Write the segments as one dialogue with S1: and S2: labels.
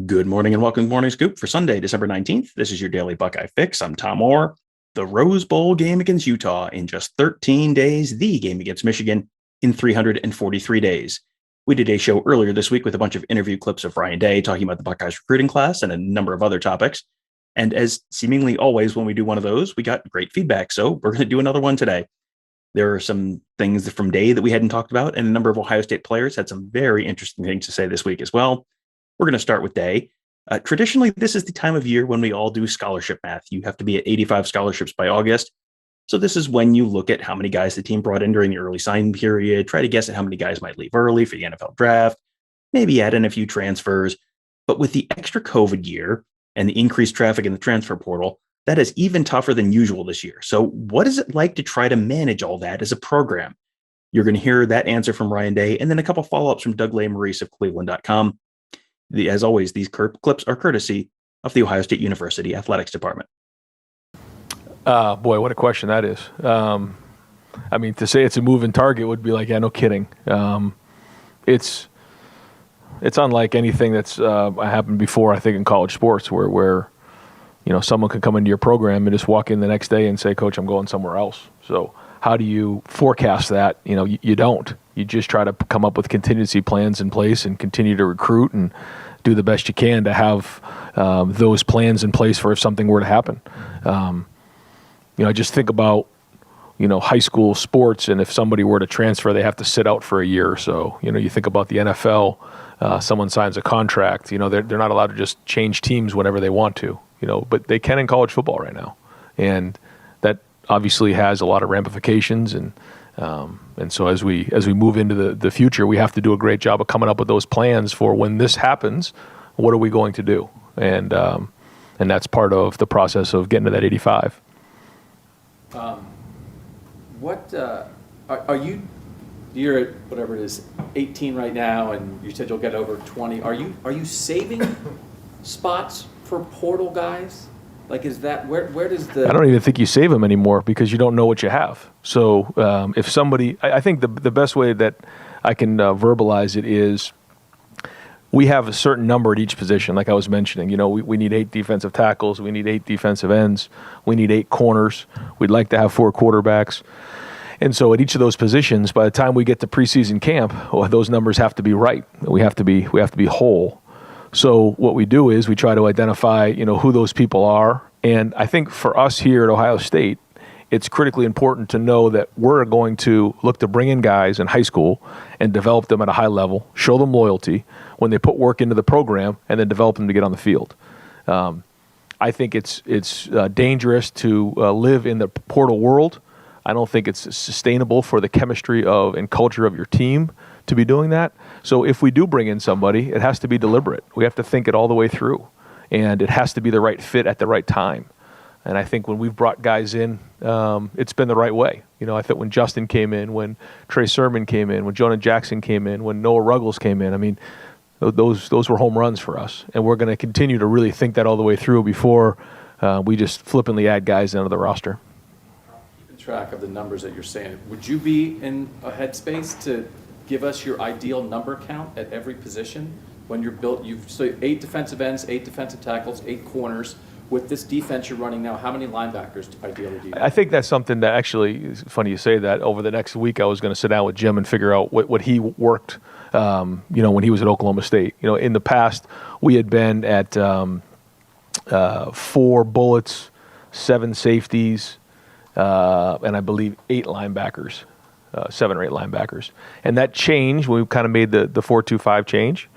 S1: Good morning and welcome to Morning Scoop for Sunday, December 19th. This is your daily Buckeye fix. I'm Tom Orr. The Rose Bowl game against Utah in just 13 days, the game against Michigan in 343 days. We did a show earlier this week with a bunch of interview clips of Ryan Day talking about the Buckeyes recruiting class and a number of other topics. And as seemingly always when we do one of those, we got great feedback. So we're going to do another one today. There are some things from Day that we hadn't talked about, and a number of Ohio State players had some very interesting things to say this week as well. We're going to start with Day. Traditionally, this is the time of year when we all do scholarship math. You have to be at 85 scholarships by August. So this is when you look at how many guys the team brought in during the early signing period, try to guess at how many guys might leave early for the NFL draft, maybe add in a few transfers. But with the extra COVID year and the increased traffic in the transfer portal, that is even tougher than usual this year. So what is it like to try to manage all that as a program? You're going to hear that answer from Ryan Day and then a couple follow-ups from Doug Lesmerises of Cleveland.com. As always, these clips are courtesy of the Ohio State University Athletics Department.
S2: Boy, what a question that is. I mean, to say it's a moving target would be like, yeah, no kidding. It's unlike anything that's happened before, I think, in college sports where you know, someone could come into your program and just walk in the next day and say, Coach, I'm going somewhere else. So how do you forecast that? You know, you don't. You just try to come up with contingency plans in place and continue to recruit and do the best you can to have those plans in place for if something were to happen. You know, I just think about, you know, high school sports, and if somebody were to transfer, they have to sit out for a year or so. You know, you think about the NFL, someone signs a contract, you know, they're not allowed to just change teams whenever they want to, you know, but they can in college football right now. And that obviously has a lot of ramifications, and so as we move into the future, we have to do a great job of coming up with those plans for when this happens. What are we going to do? And that's part of the process of getting to that 85.
S3: What are you? You're at whatever it is, 18 right now, and you said you'll get over 20. Are you saving spots for portal guys? Like, is that where does the?
S2: I don't even think you save them anymore because you don't know what you have. So if somebody, I think the best way that I can verbalize it is, we have a certain number at each position. Like I was mentioning, you know, we need 8 defensive tackles, we need 8 defensive ends, we need 8 corners. We'd like to have 4 quarterbacks. And so at each of those positions, by the time we get to preseason camp, well, those numbers have to be right. We have to be whole. So what we do is we try to identify, you know, who those people are. And I think for us here at Ohio State, it's critically important to know that we're going to look to bring in guys in high school and develop them at a high level, show them loyalty when they put work into the program, and then develop them to get on the field. I think it's dangerous to live in the portal world. I don't think it's sustainable for the chemistry of and culture of your team to be doing that. So if we do bring in somebody, it has to be deliberate. We have to think it all the way through, and it has to be the right fit at the right time. And I think when we've brought guys in, it's been the right way. You know, I think when Justin came in, when Trey Sermon came in, when Jonah Jackson came in, when Noah Ruggles came in, I mean, those were home runs for us. And we're going to continue to really think that all the way through before we just flippantly add guys into the roster.
S3: Keeping track of the numbers that you're saying, would you be in a headspace to give us your ideal number count at every position when you're built? So 8 defensive ends, 8 defensive tackles, 8 corners. With this defense you're running now, how many linebackers ideally do you have?
S2: I think that's something that actually, it's funny you say that. Over the next week, I was going to sit down with Jim and figure out what he worked, you know, when he was at Oklahoma State. You know, in the past, we had been at 4 bullets, 7 safeties, and I believe 8 linebackers, 7 or 8 linebackers. And that changed when we kind of made the 4-2-5 change.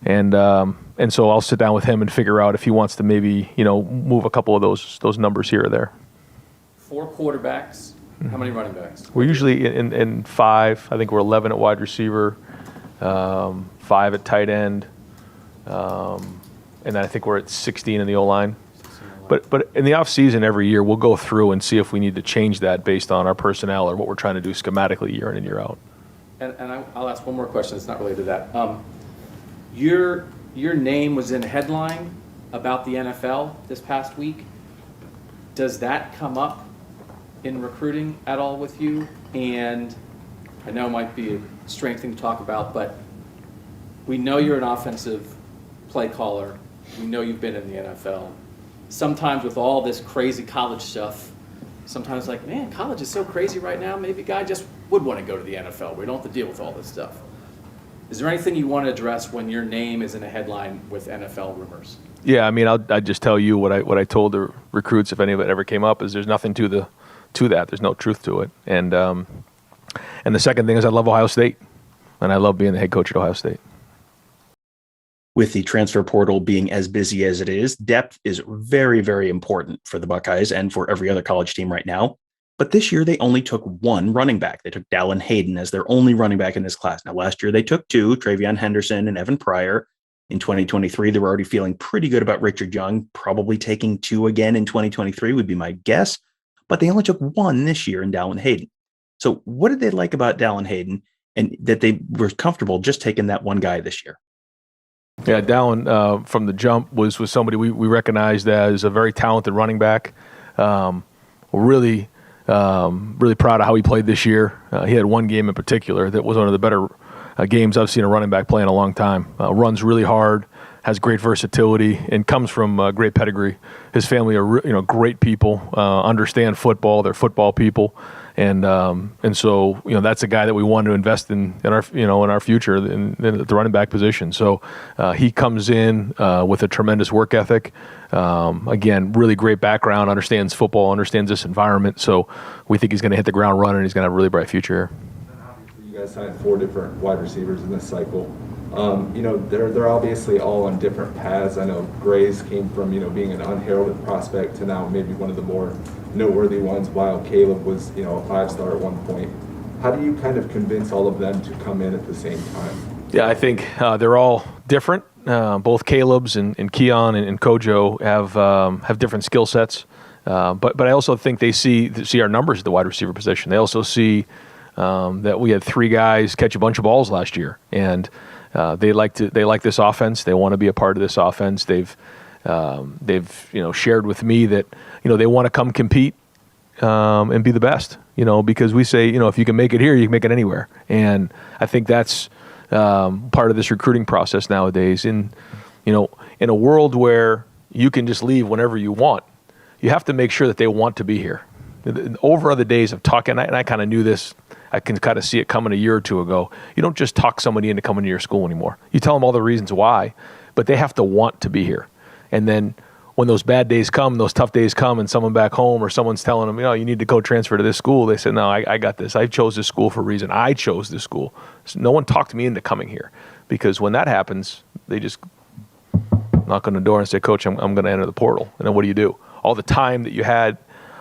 S2: And so I'll sit down with him and figure out if he wants to maybe, you know, move a couple of those numbers here or there.
S3: 4 quarterbacks. How many running backs?
S2: We're usually in 5. I think we're 11 at wide receiver, 5 at tight end, and then I think we're at 16 in the O-line. But in the off season every year, we'll go through and see if we need to change that based on our personnel or what we're trying to do schematically year in and year out.
S3: And I'll ask one more question that's not related to that. Your name was in a headline about the NFL this past week. Does that come up in recruiting at all with you? And I know it might be a strange thing to talk about, but we know you're an offensive play caller. We know you've been in the NFL. Sometimes with all this crazy college stuff, sometimes like, man, college is so crazy right now, maybe a guy just would want to go to the NFL. We don't have to deal with all this stuff. Is there anything you want to address when your name is in a headline with NFL rumors?
S2: Yeah, I mean, I'd just tell you what I told the recruits if any of it ever came up is there's nothing to that. There's no truth to it. And the second thing is I love Ohio State, and I love being the head coach at Ohio State.
S1: With the transfer portal being as busy as it is, depth is very, very important for the Buckeyes and for every other college team right now. But this year, they only took one running back. They took Dallin Hayden as their only running back in this class. Now, last year, they took two, Travion Henderson and Evan Pryor. In 2023, they were already feeling pretty good about Richard Young, probably taking two again in 2023 would be my guess. But they only took one this year in Dallin Hayden. So what did they like about Dallin Hayden and that they were comfortable just taking that one guy this year?
S2: Yeah, Dallin from the jump was somebody we recognized as a very talented running back. We're really proud of how he played this year. He had one game in particular that was one of the better games I've seen a running back play in a long time. Runs really hard, has great versatility, and comes from great pedigree. His family are great people, understand football. They're football people. And so that's a guy that we want to invest in our future in the running back position. So he comes in with a tremendous work ethic. Again, really great background, understands football, understands this environment. So we think he's going to hit the ground running. He's going to have a really bright future here.
S4: You guys signed 4 different wide receivers in this cycle. They're obviously all on different paths. I know Gray's came from being an unheralded prospect to now maybe one of the more noteworthy ones, while Caleb was a 5-star at one point. How do you kind of convince all of them to come in at the same time?
S2: Yeah, I think they're all different. Both Caleb's and Keon and Kojo have different skill sets. But I also think they see our numbers at the wide receiver position. They also see that we had 3 guys catch a bunch of balls last year, and they like this offense. They want to be a part of this offense. They've shared with me that they want to come compete and be the best. Because we say if you can make it here, you can make it anywhere. And I think that's part of this recruiting process nowadays. In a world where you can just leave whenever you want, you have to make sure that they want to be here. Over other days of talking, and I kind of knew this. I can kind of see it coming a year or two ago. You don't just talk somebody into coming to your school anymore. You tell them all the reasons why, but they have to want to be here. And then when those bad days come, those tough days come, and someone back home or someone's telling them, you need to go transfer to this school, they say, no, I got this. I chose this school for a reason. I chose this school. So no one talked me into coming here. Because when that happens, they just knock on the door and say, Coach, I'm going to enter the portal. And then what do? All the time that you had,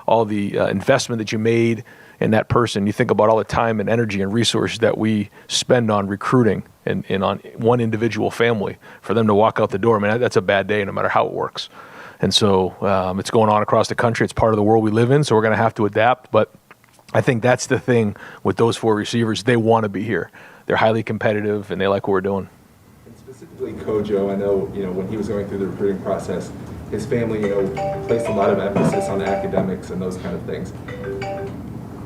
S2: all the investment that you made in that person, you think about all the time and energy and resources that we spend on recruiting and on one individual family for them to walk out the door. I mean, that's a bad day no matter how it works. And so it's going on across the country. It's part of the world we live in, so we're going to have to adapt. But I think that's the thing with those 4 receivers. They want to be here. They're highly competitive, and they like what we're doing.
S4: And specifically Kojo, I know, when he was going through the recruiting process, his family, placed a lot of emphasis on academics and those kind of things.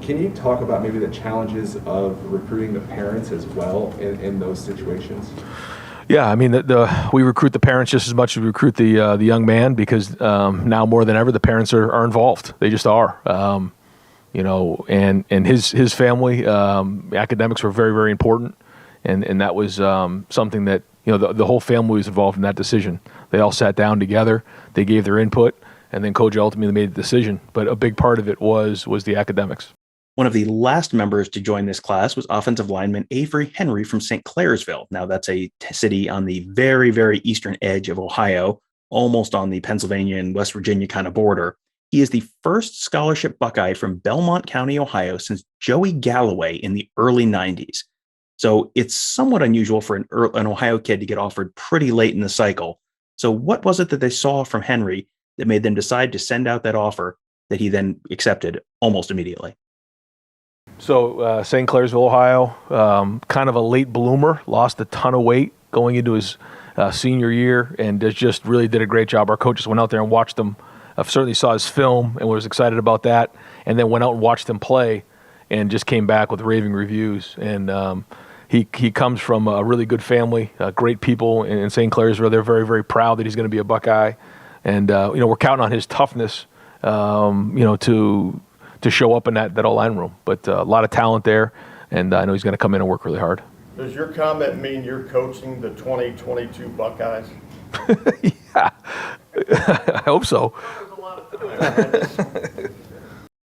S4: Can you talk about maybe the challenges of recruiting the parents as well in those situations?
S2: Yeah, I mean, we recruit the parents just as much as we recruit the young man because now more than ever the parents are involved. They just are. And his family academics were very, very important, and that was something that the whole family was involved in that decision. They all sat down together. They gave their input, and then Coach ultimately made the decision. But a big part of it was the academics.
S1: One of the last members to join this class was offensive lineman Avery Henry from St. Clairsville. Now, that's a city on the very, very eastern edge of Ohio, almost on the Pennsylvania and West Virginia kind of border. He is the first scholarship Buckeye from Belmont County, Ohio, since Joey Galloway in the early 90s. So it's somewhat unusual for an Ohio kid to get offered pretty late in the cycle. So what was it that they saw from Henry that made them decide to send out that offer that he then accepted almost immediately?
S2: So St. Clairsville, Ohio, kind of a late bloomer, lost a ton of weight going into his senior year, and just really did a great job. Our coaches went out there and watched him. Certainly saw his film and was excited about that, and then went out and watched him play and just came back with raving reviews. And he comes from a really good family, great people in St. Clairsville. They're very, very proud that he's going to be a Buckeye. And, we're counting on his toughness, to show up in that O-line room. But a lot of talent there, and I know he's going to come in and work really hard.
S5: Does your comment mean you're coaching the 2022 Buckeyes?
S2: Yeah, I hope so.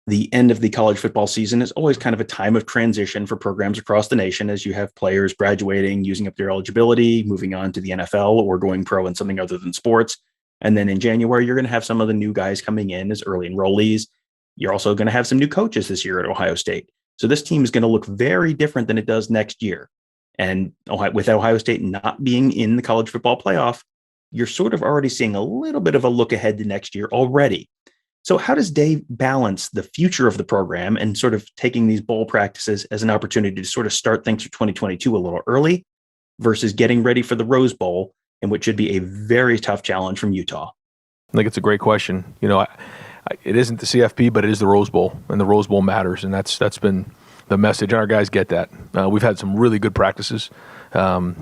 S1: The end of the college football season is always kind of a time of transition for programs across the nation as you have players graduating, using up their eligibility, moving on to the NFL or going pro in something other than sports. And then in January, you're going to have some of the new guys coming in as early enrollees. You're also going to have some new coaches this year at Ohio State. So this team is going to look very different than it does next year. And with Ohio State not being in the college football playoff, you're sort of already seeing a little bit of a look ahead to next year already. So how does Dave balance the future of the program and sort of taking these bowl practices as an opportunity to sort of start things for 2022 a little early versus getting ready for the Rose Bowl, in which should be a very tough challenge from Utah?
S2: I think it's a great question. It isn't the CFP, but it is the Rose Bowl, and the Rose Bowl matters, and that's been the message, and our guys get that. We've had some really good practices. I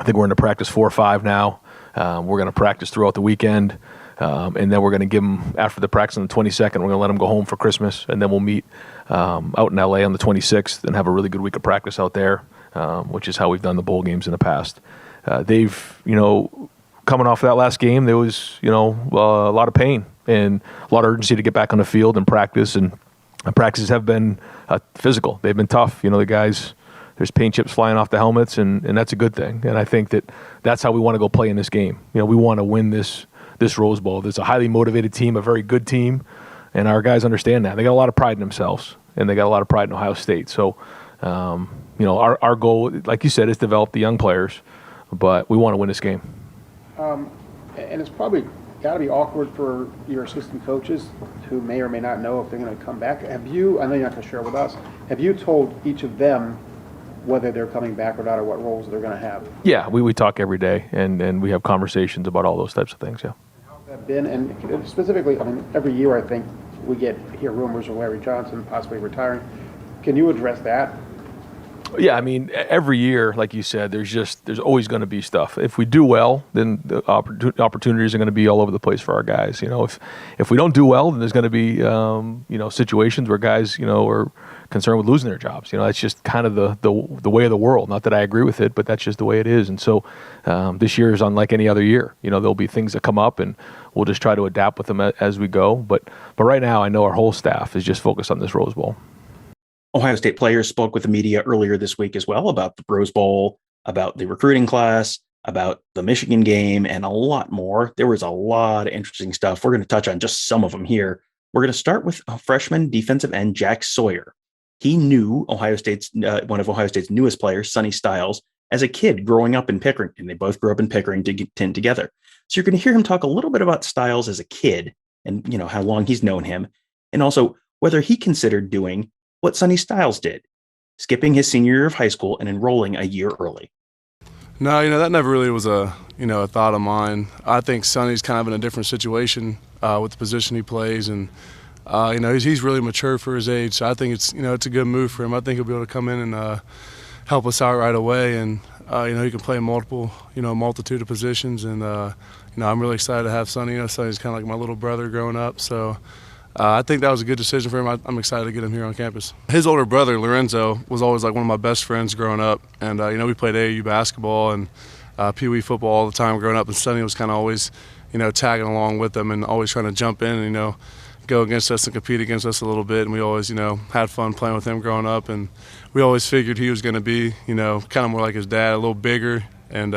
S2: think we're into practice 4 or 5 now. We're going to practice throughout the weekend, and then we're going to give them, after the practice on the 22nd, we're going to let them go home for Christmas, and then we'll meet out in LA on the 26th and have a really good week of practice out there, which is how we've done the bowl games in the past. They've, coming off that last game, there was, a lot of pain and a lot of urgency to get back on the field and practice, and practices have been physical. They've been tough. The guys, there's paint chips flying off the helmets, and that's a good thing. And I think that's how we want to go play in this game. We want to win this Rose Bowl. There's a highly motivated team, a very good team, and our guys understand that. They got a lot of pride in themselves, and they got a lot of pride in Ohio State. So, our goal, like you said, is to develop the young players, but we want to win this game.
S6: And it's probably got to be awkward for your assistant coaches who may or may not know if they're going to come back. I know you're not going to share with us, have you told each of them whether they're coming back or not, or what roles they're going to have?
S2: Yeah, we talk every day, and we have conversations about all those types of things, yeah.
S6: How's that been? And specifically, every year I think we hear rumors of Larry Johnson possibly retiring. Can you address that?
S2: Yeah, every year, like you said, there's always going to be stuff. If we do well, then the opportunities are going to be all over the place for our guys. If we don't do well, then there's going to be situations where guys are concerned with losing their jobs. That's just kind of the way of the world. Not that I agree with it, but that's just the way it is. And so this year is unlike any other year. There'll be things that come up, and we'll just try to adapt with them as we go. But right now, I know our whole staff is just focused on this Rose Bowl.
S1: Ohio State players spoke with the media earlier this week as well about the Rose Bowl, about the recruiting class, about the Michigan game, and a lot more. There was a lot of interesting stuff. We're going to touch on just some of them here. We're going to start with a freshman defensive end, Jack Sawyer. He knew one of Ohio State's newest players, Sonny Styles, as a kid growing up in Pickering, and they both grew up in Pickering together. So you're going to hear him talk a little bit about Styles as a kid and, how long he's known him, and also whether he considered doing what Sonny Styles did, skipping his senior year of high school and enrolling a year early.
S7: No, that never really was a thought of mine. I think Sonny's kind of in a different situation with the position he plays, and he's really mature for his age. So I think it's a good move for him. I think he'll be able to come in and help us out right away, and he can play multitude of positions, and I'm really excited to have Sonny. Sonny's kind of like my little brother growing up, so. I think that was a good decision for him. I'm excited to get him here on campus. His older brother, Lorenzo, was always like one of my best friends growing up. And, we played AAU basketball and Pee Wee football all the time growing up. And Sonny was kind of always, tagging along with them and always trying to jump in and, go against us and compete against us a little bit. And we always, had fun playing with him growing up. And we always figured he was going to be, kind of more like his dad, a little bigger. And,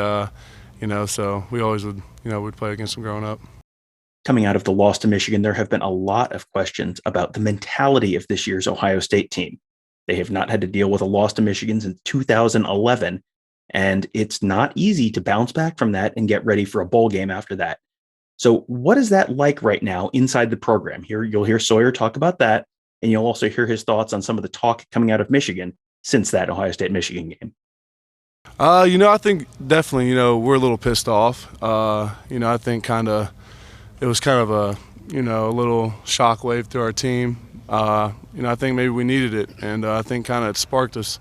S7: so we always would, we'd play against him growing up.
S1: Coming out of the loss to Michigan, there have been a lot of questions about the mentality of this year's Ohio State team. They have not had to deal with a loss to Michigan since 2011, and it's not easy to bounce back from that and get ready for a bowl game after that. So what is that like right now inside the program? Here, you'll hear Sawyer talk about that, and you'll also hear his thoughts on some of the talk coming out of Michigan since that Ohio State-Michigan game.
S7: I think definitely, we're a little pissed off. I think it was kind of a little shockwave to our team. I think maybe we needed it, and I think kind of it sparked us,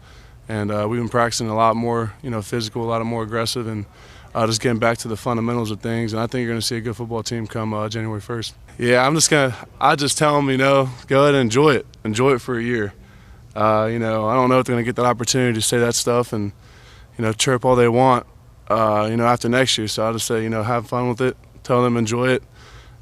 S7: And we've been practicing a lot more, physical, a lot more aggressive, and just getting back to the fundamentals of things. And I think you're going to see a good football team come January 1st. Yeah, I just tell them, go ahead and enjoy it. Enjoy it for a year. I don't know if they're going to get that opportunity to say that stuff and, chirp all they want, after next year. So I'll just say, have fun with it, tell them enjoy it,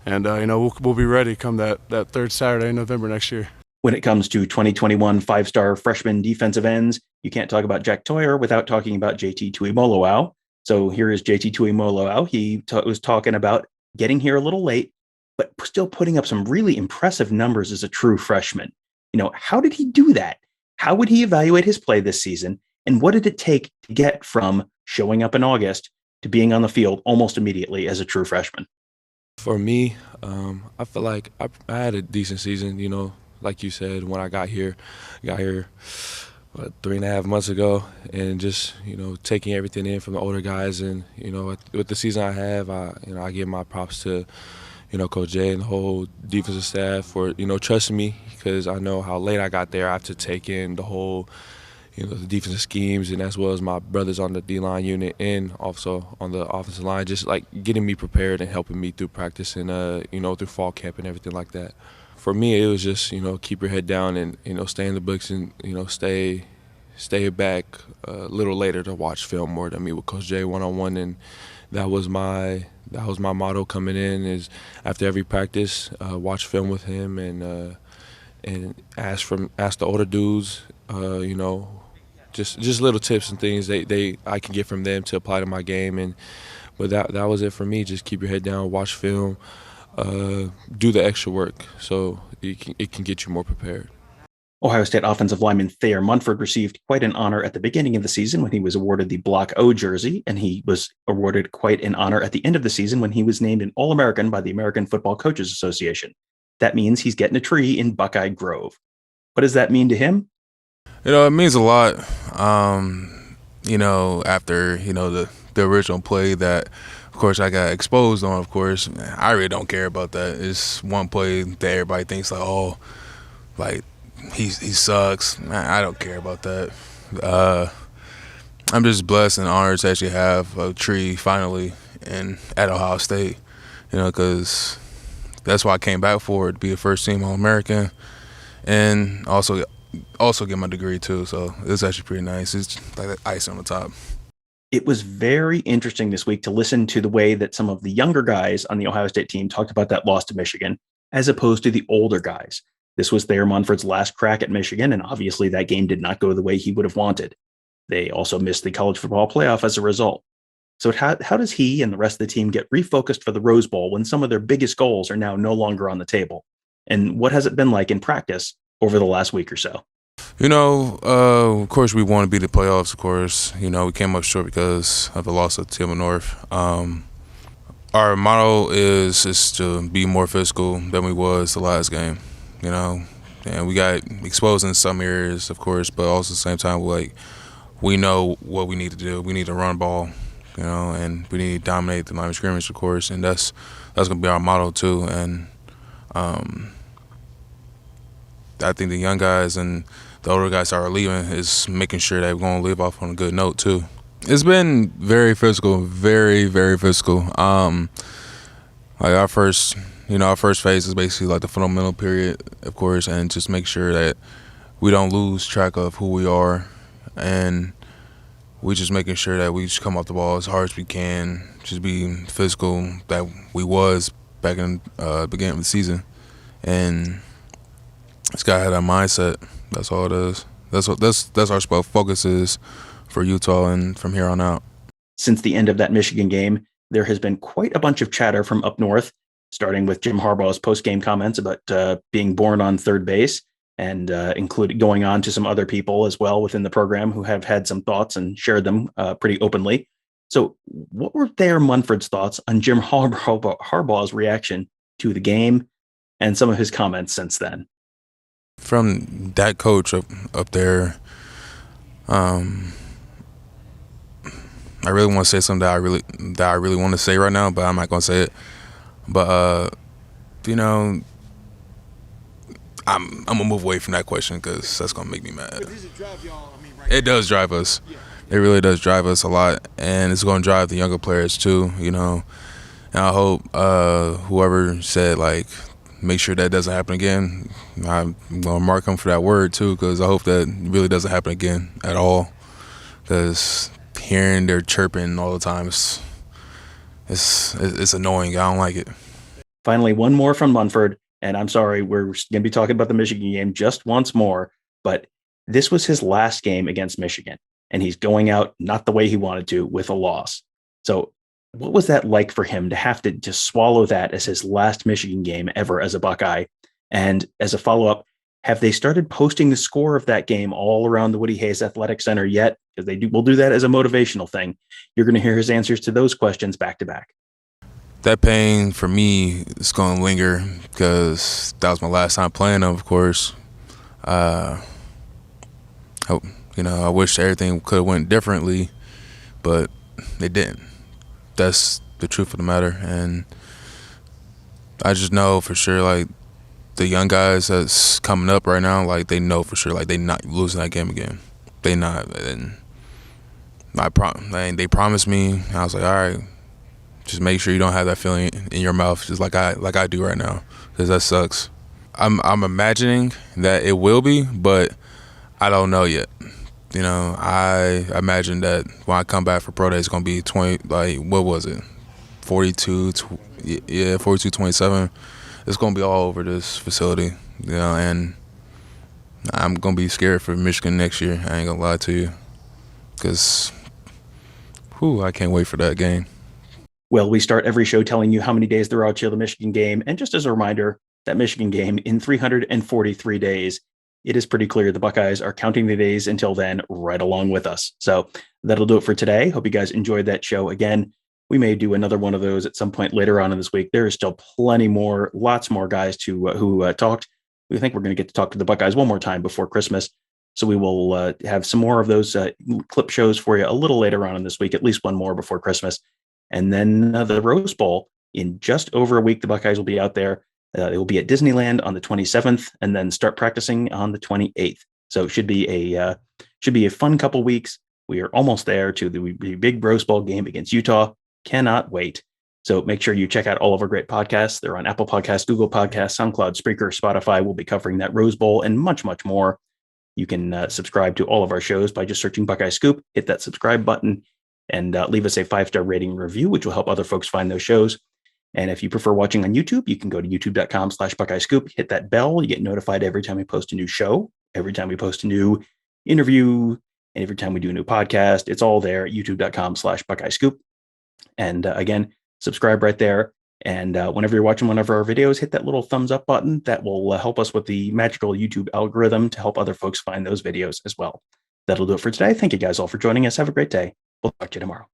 S7: and, we'll be ready come that third Saturday in November next year.
S1: When it comes to 2021 five-star freshman defensive ends, you can't talk about Jack Sawyer without talking about JT Tuimoloau. So here is JT Tuimoloau. He was talking about getting here a little late, but still putting up some really impressive numbers as a true freshman. How did he do that? How would he evaluate his play this season? And what did it take to get from showing up in August to being on the field almost immediately as a true freshman?
S8: For me, I feel like I had a decent season, like you said, when I got here 3.5 months ago, and just, taking everything in from the older guys. And, with the season I have, I give my props to, Coach Jay and the whole defensive staff for, trusting me, because I know how late I got there. I have to take in the whole, the defensive schemes, and as well as my brothers on the D-line unit and also on the offensive line, just like getting me prepared and helping me through practice and, through fall camp and everything like that. For me, it was just, keep your head down and, stay in the books and, stay back a little later to watch film more than meet with Coach Jay one-on-one. And that was my motto coming in, is after every practice, watch film with him and ask the older dudes, just little tips and things I can get from them to apply to my game. But that was it for me. Just keep your head down, watch film, do the extra work so it can get you more prepared.
S1: Ohio State offensive lineman Thayer Munford received quite an honor at the beginning of the season when he was awarded the Block O jersey, and he was awarded quite an honor at the end of the season when he was named an All-American by the American Football Coaches Association. That means he's getting a tree in Buckeye Grove. What does that mean to him?
S9: It means a lot. After, the original play that, of course, I got exposed on, of course, I really don't care about that. It's one play that everybody thinks he sucks. I don't care about that. I'm just blessed and honored to actually have a tree finally at Ohio State, because that's why I came back for it, to be a first-team All-American and also get my degree too. So it's actually pretty nice. It's like ice on the top.
S1: It was very interesting this week to listen to the way that some of the younger guys on the Ohio State team talked about that loss to Michigan, as opposed to the older guys. This was Thayer Munford's last crack at Michigan, and obviously that game did not go the way he would have wanted. They also missed the college football playoff as a result. So how does he and the rest of the team get refocused for the Rose Bowl when some of their biggest goals are now no longer on the table? And what has it been like in practice over the last week or so?
S9: Of course, we want to be the playoffs, of course. We came up short because of the loss of Tillman North. Our motto is to be more physical than we was the last game. And we got exposed in some areas, of course, but also at the same time, we know what we need to do. We need to run ball, and we need to dominate the line of scrimmage, of course, and that's going to be our motto too. And I think the young guys and the older guys that are leaving is making sure that we're going to leave off on a good note too. It's been very physical, very, very physical. Our first phase is basically like the fundamental period, of course, and just make sure that we don't lose track of who we are, and we just making sure that we just come off the ball as hard as we can, just be physical that we was back in the beginning of the season, and it's got to have that mindset. That's all it is. That's our focus is for Utah and from here on out.
S1: Since the end of that Michigan game, there has been quite a bunch of chatter from up north, starting with Jim Harbaugh's post-game comments about being born on third base, and including going on to some other people as well within the program who have had some thoughts and shared them pretty openly. So what were Thayer Munford's thoughts on Jim Harbaugh's reaction to the game and some of his comments since then?
S9: From that coach up there, I really want to say something that I really want to say right now, but I'm not going to say it. But I'm gonna move away from that question because that's gonna make me mad.
S10: But does it drive y'all? I mean,
S9: It does drive us. It really does drive us a lot, and it's going to drive the younger players too. And I hope whoever said like make sure that doesn't happen again. I'm going to mark them for that word too, because I hope that really doesn't happen again at all. Because hearing their chirping all the time it's annoying. I don't like it.
S1: Finally, one more from Munford, and I'm sorry, we're going to be talking about the Michigan game just once more, but this was his last game against Michigan, and he's going out not the way he wanted to, with a loss. So what was that like for him to have to just swallow that as his last Michigan game ever as a Buckeye? And as a follow-up, have they started posting the score of that game all around the Woody Hayes Athletic Center yet? Because we'll do that as a motivational thing. You're going to hear his answers to those questions back to back.
S9: That pain for me is going to linger because that was my last time playing them, of course. I wish everything could have went differently, but it didn't. That's the truth of the matter. And I just know for sure, like, the young guys that's coming up right now, like, they know for sure, like, they not losing that game again. They not. And they promised me. And I was like, all right, just make sure you don't have that feeling in your mouth, just like I do right now, because that sucks. I'm imagining that it will be, but I don't know yet. I imagine that when I come back for pro day, it's gonna be 20. Like, what was it? 42. 27. It's gonna be all over this facility, and I'm gonna be scared for Michigan next year. I ain't gonna lie to you, because I can't wait for that game.
S1: Well, we start every show telling you how many days there are till the Michigan game. And just as a reminder, that Michigan game in 343 days, it is pretty clear the Buckeyes are counting the days until then right along with us. So that'll do it for today. Hope you guys enjoyed that show. Again, we may do another one of those at some point later on in this week. There is still plenty more, lots more guys who talked. We think we're going to get to talk to the Buckeyes one more time before Christmas. So we will have some more of those clip shows for you a little later on in this week, at least one more before Christmas. And then the Rose Bowl in just over a week. The Buckeyes will be out there. They will be at Disneyland on the 27th, and then start practicing on the 28th. So it should be a fun couple weeks. We are almost there to the big Rose Bowl game against Utah. Cannot wait. So make sure you check out all of our great podcasts. They're on Apple Podcasts, Google Podcasts, SoundCloud, Spreaker, Spotify. We'll be covering that Rose Bowl and much, much more. You can subscribe to all of our shows by just searching Buckeye Scoop. Hit that subscribe button and leave us a 5-star rating review, which will help other folks find those shows. And if you prefer watching on YouTube, you can go to youtube.com/Buckeye Scoop, hit that bell. You get notified every time we post a new show, every time we post a new interview, and every time we do a new podcast. It's all there at youtube.com/Buckeye Scoop. And again, subscribe right there. And whenever you're watching one of our videos, hit that little thumbs up button. That will help us with the magical YouTube algorithm to help other folks find those videos as well. That'll do it for today. Thank you guys all for joining us. Have a great day. We'll talk to you tomorrow.